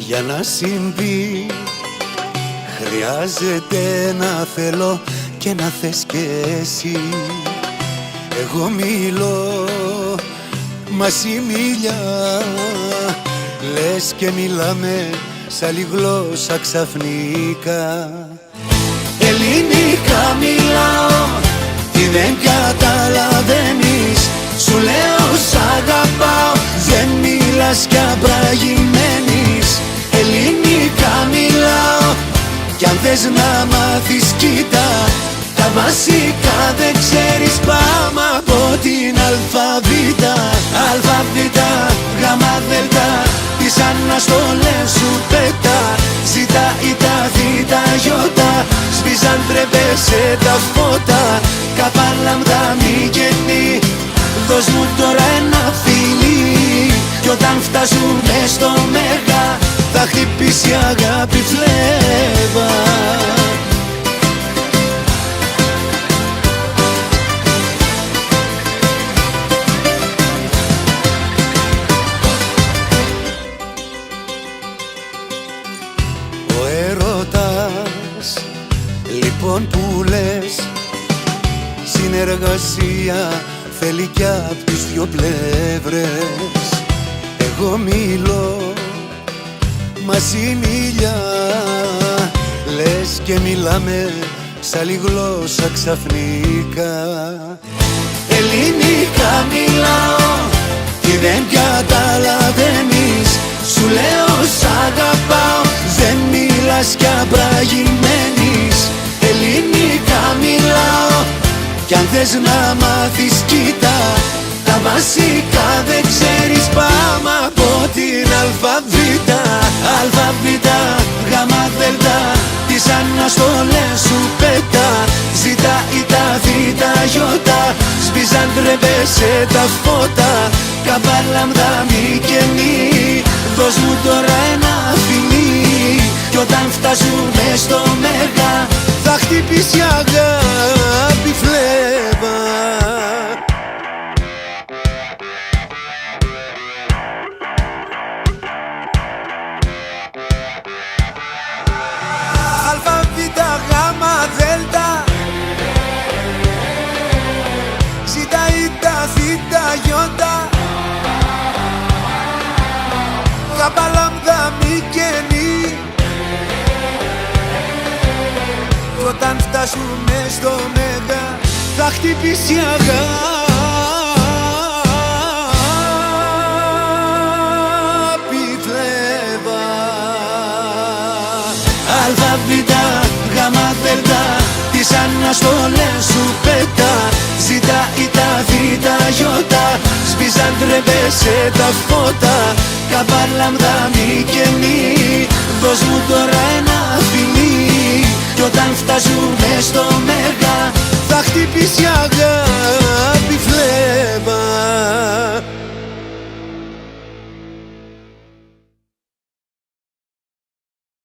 Για να συμβεί χρειάζεται να θέλω και να θες κι εσύ. Εγώ μιλώ, μα εσύ μιλιά, λες και μιλάμε σ' άλλη γλώσσα ξαφνικά. Ελληνικά μιλάω, τι δεν καταλαβαίνεις. Σου λέω σ' αγαπάω, δεν μιλάς κι απραγημένης. Ελληνικά μιλάω, κι αν θες να μάθεις κοίτα, τα βασικά δεν ξέρεις, πάμε από την αλφαβήτα. Αλφαβήτα, γάμα δέλτα, τις αναστολές σου πέτα. Ζήτα ή τα δίτα γιώτα, σβήσαν τρεπέσαι τα φώτα. Καπα λάμδα μη γεννή, δώσ' μου τώρα ένα φιλί. Κι όταν φτάσουμε στο μέγα, θα χτυπήσει η αγάπη φλέβα. Ο έρωτας λοιπόν που λες, συνεργασία θέλει κι απ' τις δυο πλευρές. Εγώ μιλώ, μα εσύ μιλιά, λες και μιλάμε σ' άλλη γλώσσα ξαφνικά. Ελληνικά μιλάω, τι δεν καταλαβαίνεις. Σου λέω σ' αγαπάω, δεν μιλάς κι απραγημένης. Ελληνικά μιλάω, κι αν θες να μάθεις κοίτα, τα βασικά δεν ξέρεις, πάμε από την αλφαβήτα. Αλφαβήτα, γάμα δέλτα, τις αναστολές σου πέτα. Ζήτα ή τα δίτα γιώτα, σβήσαν τρεπέσαι τα φώτα. Καπα λάμδα μη καινή, δώσ' μου τώρα ένα φιλί. Κι όταν φτάσουμε στο μέγα, θα χτυπήσει η αγάπη φλέβα. Αλφαβήτα, γάμα δέλτα, ζήτα ή τα θήτα γιώτα, καπα λάμδα μη καινή. Κι όταν φτάσουμε στο μέγα, θα χτυπήσει η αγάπη φλέβα. Αλφαβήτα, γάμα δέλτα, τις αναστολές σου πέτα. Ζήτα ή τα δίτα γιώτα, σβήσαν τρεπέσαι τα φώτα. Καπα λάμδα μη καινή, δώσ' μου τώρα ένα φιλί. Κι όταν φτάσουμε στο μέγα, θα χτυπήσει η αγάπη φλέβα.